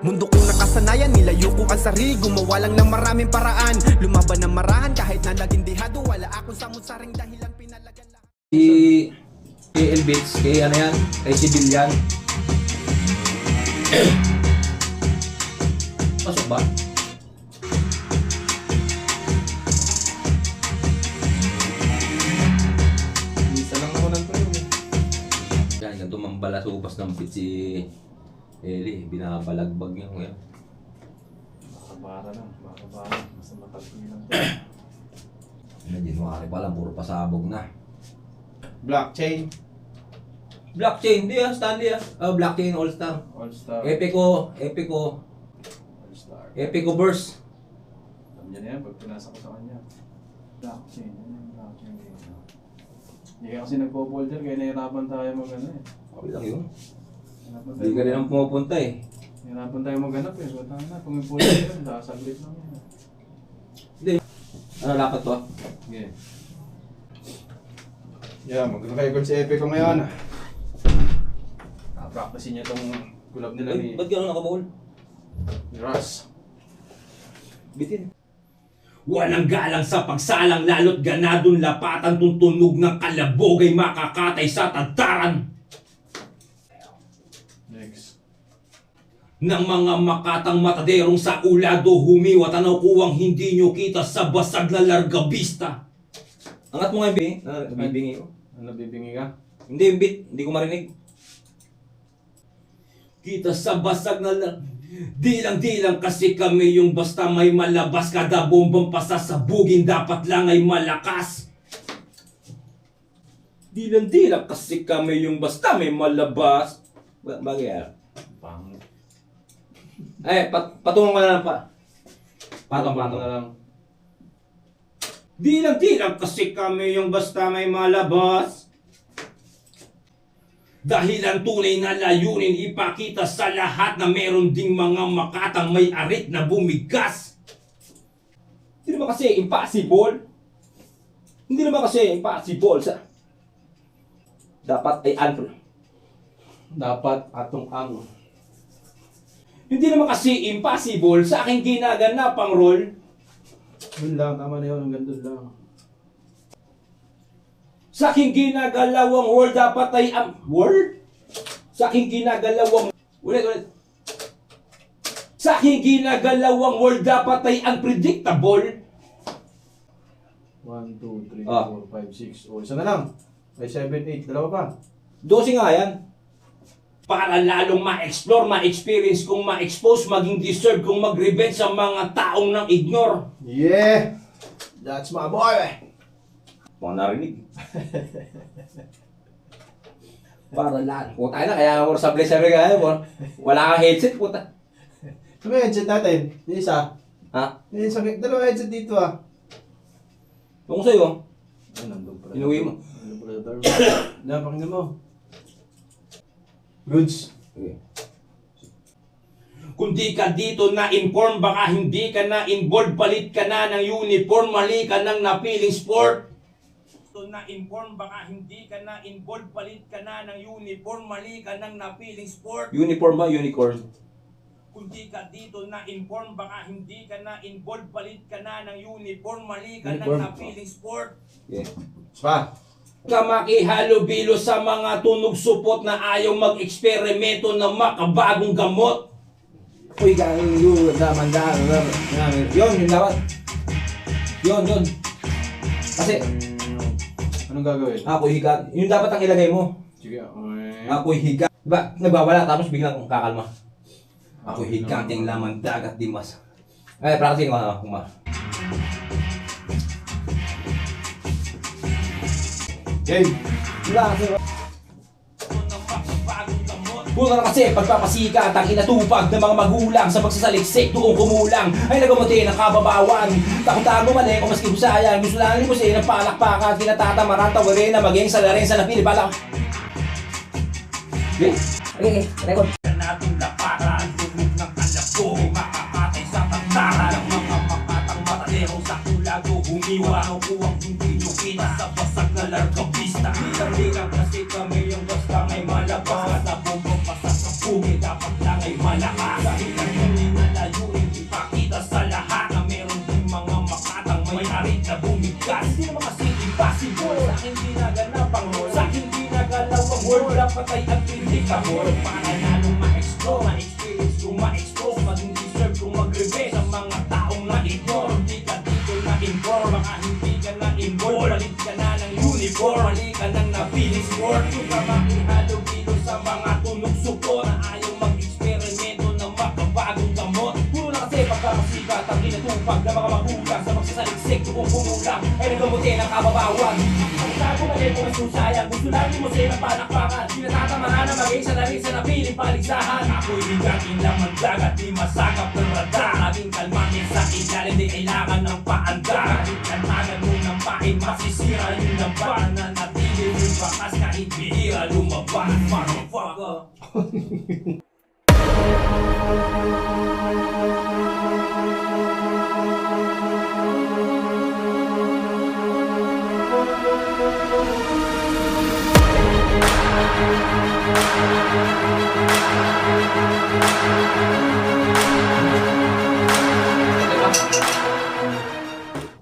Mundo kong nakasanayan, nilayo ko ang sarili. Gumawa lang ng maraming paraan, lumaban ng marahan. Kahit na naging dihado, wala akong samut-saring dahilan. Pinalagan lahat. Si Elbits, kay ano yan, kay Civilian. Pasok ba? Isa lang ako ng tulong eh. Yan, yung tumambala sa upas ng pit si Eli, binabalagbag niya ngayon. Makabara lang, makabara. Basta matagpilan. Ano, January pa lang, puro pasabog na. Blockchain. Blockchain, hindi ah, Stanley ah. Blockchain All-Star. All-Star. Epico All-Star. Burst. Alam niya na yan pag pinasa ko sa kanya. Blockchain. Ano yung blockchain dito? Hindi ka kasi nagpo-folder kaya nahirapan tayo mag-ano eh. Okay lang yun. Nahirapan Hindi ka rin ang pumupunta eh. Nahirapan tayo mag-ganap eh. So na, kung yung folder yun, saglit lang yan. Ano dapat to? Okay. Yeah, mag-record si Epico ngayon. Practice niya itong kulab nila ni Ba't gano'n nakabuhol? Russ. Bitin. Walang galang sa pagsalang lalo't ganadong lapatan tuntunog ng kalabog ay makakatay sa tataran Next. ng mga makatang mataderong sa ulado humiwa tanaw kuwang hindi nyo kita sa basag na largabista. Angat mo nga yung bingi. Bibingi ko. Ano, bibingi ka? Hindi yung beat. Hindi ko marinig. Kita sa basag na di lang kasi kami yung basta may malabas kada bombang pasasabugin dapat lang ay malakas. Di lang kasi kami yung basta may malabas. Bagay ah. Pangit. Ay, patungong mo na lang pa. Patong Patong. na lang. Di lang kasi kami yung basta may malabas. Dahil ang tunay na layunin ipakita sa lahat na meron ding mga makatang may arit na bumigas. Hindi naman kasi impossible. Hindi naman kasi impossible sa... Dapat ay Dapat atong ang. Hindi naman kasi impossible sa aking ginaganapang role. Yun lang, tama na yun. Hanggang doon lang. Sa aking ginagalawang world dapat ay world? Sa aking ginagalawang... Ulit. Sa aking ginagalawang world dapat ay unpredictable. 1, 2, 3, Ah. 4, 5, 6. O, isa na lang. May 7, 8. Dalawa pa. 12 nga yan. Para lalong ma-explore, ma-experience kung ma-expose, maging deserve kung mag-revenge sa mga taong nang ignore. Yeah! That's my boy! Mga narinig. Para lang. Puta na, kaya mo sa place sabi ka, wala kang headset, puta. Ito may headset natin. Yung isa. Ha? Yung isa. Dalawa headset dito ah. Kung sa'yo, Ay, nandun pala. Inuwi mo. Nandun pala yung napakinggan mo. Goods. okay. Kung di ka dito na-inform, baka hindi ka na-involved, palit ka na ng uniform, mali ka ng napiling sport. Kung na-inform, baka hindi ka na-involved, palit ka na ng uniform, mali ka ng napiling sport. Uniform ba? Unicorn? Kung di ka dito na-inform, baka hindi ka na-involved, palit ka na ng uniform, mali ka ng Uniform. napiling sport. Yeah. Pa. Ka makihalo-bilo sa mga tunog supot na ayaw mag-eksperimento ng makabagong gamot. Uy, gano'n yung naman yun dapat. Yun. Kasi, Anong gagawin? ako'y higa. Yun dapat ang ilagay mo. Sige. Ako'y higa. Diba, nagbawala tapos biglang kakalma. Ako'y higating laman dagat dimas. Ay, practicing ko na. Game! Wala kasi. Buka na kasi pagpapasikat ang inatupag ng mga magulang sa pagsasaliksik doong kumulang ay nagamuti ng kababawan. Takot-tago mali kung maski husayan. Gusto lang limusin ng palakpakan, kinatatamaran, tawirin na maging salarin sa napili pala. Okay, record. Ganatong lapatan, tunog ng kalabo, makakatay sa tandara ng mga makatang matadero sa kulago. Humiwa ang kuwang hindi nyo kita sa basag na largabista. Bilang kasi kami yung basta may malabas. Kada bumbong pasasabugin, dapat lang ay malakas. Dahil patay at predictable. Pangalalong ma-explore, ma-experience kung ma-expose, maging deserve kung mag-revenge sa mga taong na-ignore. Hindi ka dito na-inform, baka hindi ka na-involve. Palit ka na ng uniform, mali ka nang na-feeling sport. Kung ka makihalo-bilo sa mga tunog support na ayaw mag-eksperimento ng makabagong gamot. Puro na kasi pagkakasikat ang inatupag ng mga magulang sa magsasaliksik kung kumulang ay nagamutin ang kababawan. Ang sabi na rin kung susayang, gusto natin mo silang palakpakan. Pinatatamara na mag-isa na rin sa napiling paligsahan. Ako'y bigating lamang dagat, di masakap ng radar. Laging kalmangin sa ilalim, di kailangan ng paandar. Kahit kantagan mo ng pain, masisira yung laban. Na natili yung bakas kahit bihira lumabas. Motherfucker.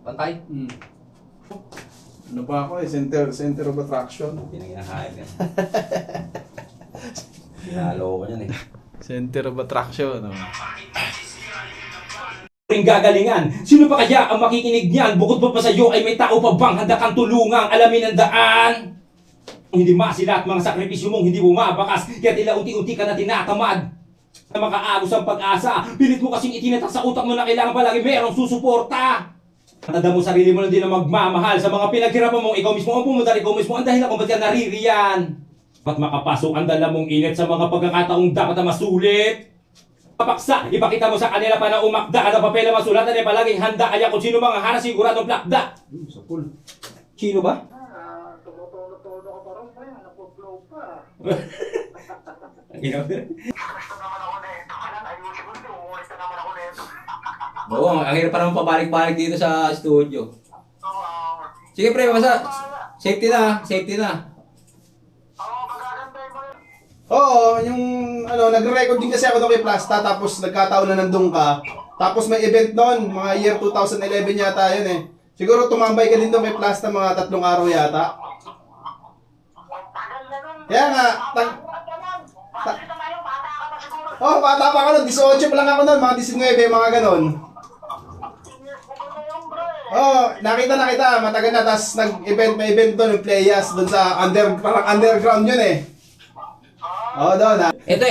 Pantay. Ano pa ako eh, center of attraction. Pinanginahain yan. Pinalo ko yan eh. Center of attraction, no? Ring gagalingan. Sino pa kaya ang makikinig niyan? Bukod pa sa iyo ay may tao pa bang handa kang tulungang alamin ang daan? Hindi masila at mga sakripisyo mong hindi bumabakas, kaya tila unti-unti ka na tinatamad. Na makaagos ang pag-asa, pilit mo kasing itinatak sa utak mo na kailangan palagi merong susuporta. Tanda mo sarili mo na din na magmamahal sa mga pinaghirapan mong ikaw mismo ang pumunta, ikaw mismo ang dahilan kung ba't ka naririyan. Ba't makapasok ang dala mong init sa mga pagkakataong dapat na masulit? Papaksa, ipakita mo sa kanila pa na umakda at ang papel na masulatan ay palaging handa kaya kung sino mga hana siguradong plakda. Sa pool. Sino ba? Tumutulo-tulo ka pa rin ba yan? Napuplow pa. Ang ginawa. Gusto naman ako na ito. Kailan ayusin ko ito. Umulit na naman ako na ito. Oo, ang hirap pa naman pabalik-balik dito sa studio. Sige pre, basta safety na, safety na. Oo, magagandahin mo yun. Oo, yung ano, nagre-record din kasi ako doon kay Plasta tapos nagkataon na nandun ka. Tapos may event noon, mga year 2011 yata yun eh. Siguro tumambay ka din doon kay Plasta mga 3 araw yata. Tagal na nun. Kaya nga, Bakit ka tayo? Bata ka pa siguro. oh, bata pa ako noon, 18 pa lang ako noon, mga 19, mga ganon. 15 years mo pa na yung bro eh. Oh, nakita na kita, matagal na, tapos nag-event, may event doon, yung Playas, doon sa parang underground yun eh. Oo, doon ha. Ito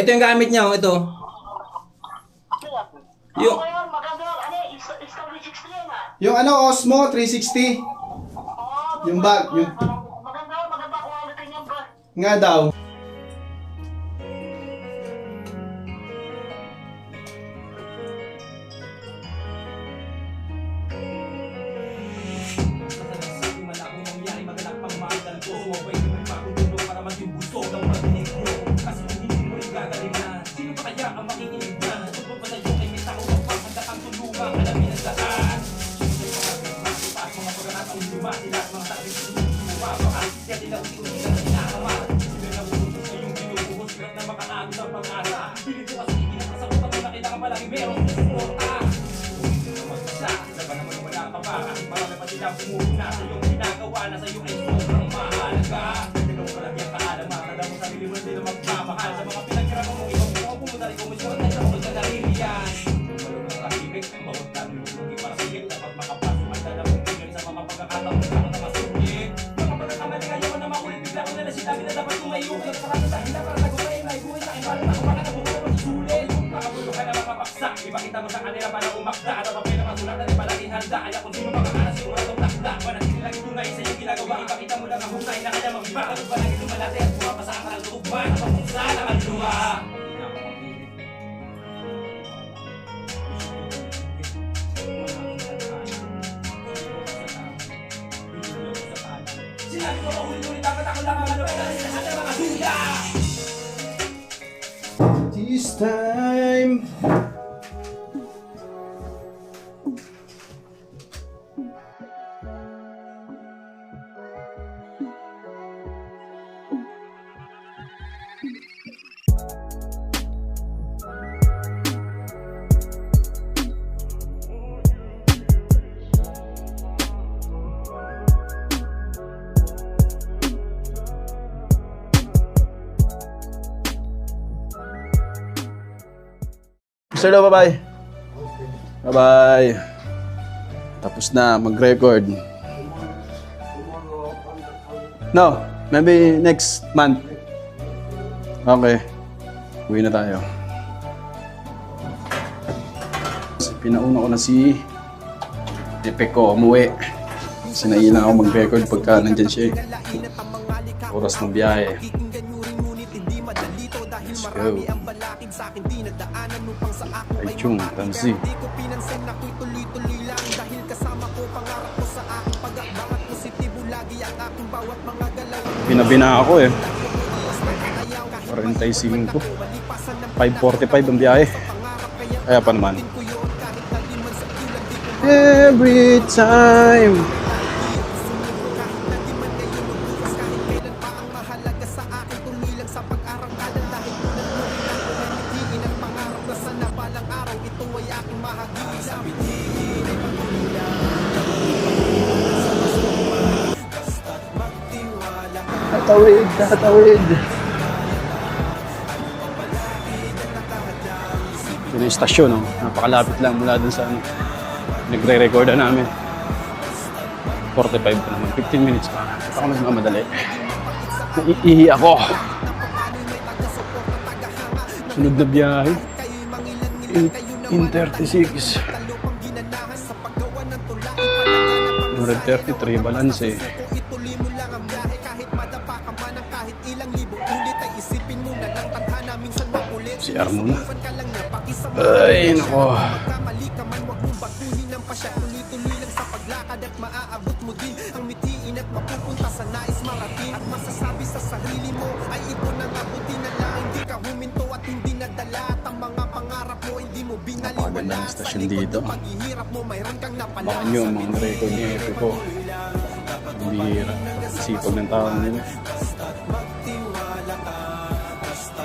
yung gamit niya, oh, ito. Yung- Ano ngayon? Maganda yun. Ano eh? Insta 360 yun ah. Yung ano, Osmo 360, Oo. Yung bag, yung- Maganda yun. Maganda quality niyan bro. nga daw. Ipakita mo sa kanila para umakda at ang papel na masulatan ay palaging handa. Kaya kung sino makakala siguradong takda. Manatili lang tunay sa iyong ginagawa. Ipakita mo lang ang husay na kaya mag-iba. Kapag palagi lumalate at pumapasa ka ng lugban. At papunsa na kaluluwa. Sinabi ko paulit-ulit dapat ako lang ang lahat ng mga suya. This time. Sir Lo, bye-bye. Bye-bye. Tapos na mag-record. No, maybe next month. Okay. Uwi na tayo. Pinauna ko na si Epe ko umuwi. Kasi nailang ako mag-record pagka nandyan siya. Oras ng biyahe. Let's go. Ay chung, Tansi. Binabina ako eh. 45. 5:45 ang biyahe. Kaya pa naman. Every time. Tatawid, tatawid. Ito yung stasyon, no? Napakalapit lang mula dun sa nagre-recorda namin. 45 pa naman, 15 minutes pa. Ako nagmamadali. Naiihi ako. Sunod na biyahe. 18:36. 133 balance eh. Si Armona. Ay, nako. Napakaganda ng stasyon dito. Baka nyo ang mga record ni Epe ko. Bihira. Sipag ng tao nila.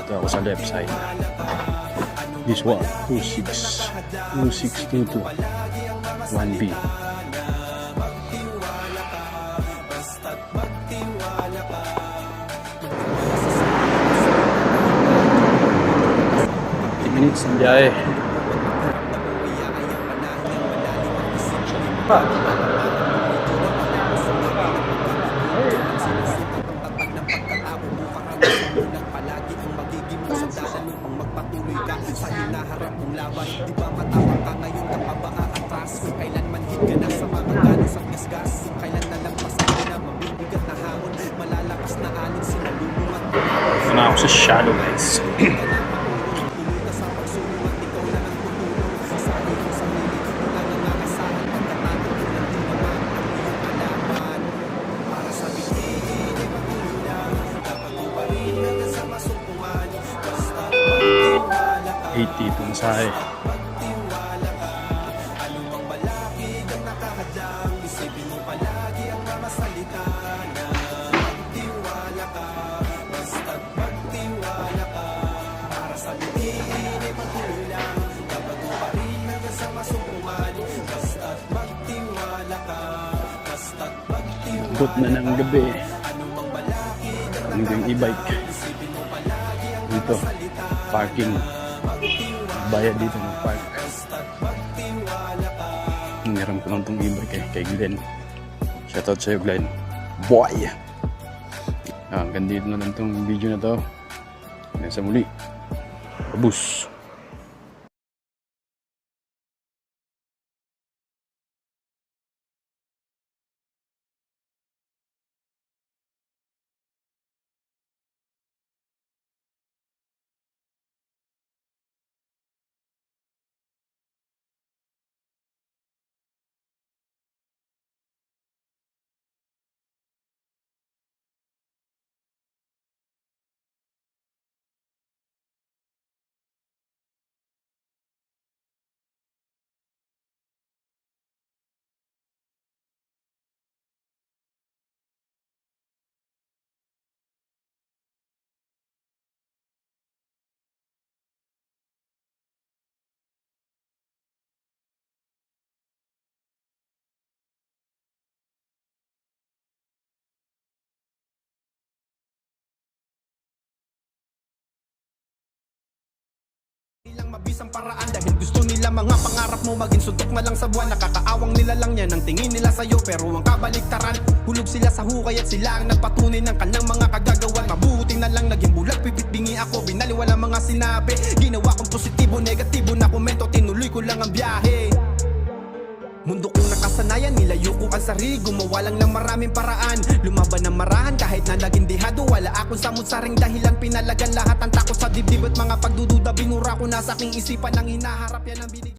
Ito ako sa left side. This one, 2622 1B. Minutes ng biyahe. Ito na ako sa shadow, guys. Itong sahe. Ikot na ng gabi. Ano yung e-bike? Dito, parking. Bayad dito ng park. Hiniram ko lang itong e-bike kay Glenn. Shoutout sa'yo, Glenn. Boy! Hanggang dito na lang itong video na to. Hanggang sa muli. Abus! mabisang paraan dahil gusto nila mga pangarap mo maging suntok na lang sa buwan. Nakakaawang nila lang yan ang tingin nila sa'yo, pero ang kabaliktaran, hulog sila sa hukay at sila ang nagpatunay ng kanilang mga kagagawan. Mabuti na lang naging bulag, pipit-bingi ako, binaliwala mga sinabi. Ginawa kong positibo, negatibo na komento, tinuloy ko lang ang biyahe. Mundo kong nakasanayan, nilayo ko ang sarili, gumawa lang ng maraming paraan. Lumaban ng marahan kahit na naging dihado, wala akong samut-saring dahilan, pinalagan lahat ang takot sa dibdib at mga pagdududa. Binura ko na sa aking isipan ang hinaharap yan ang binig.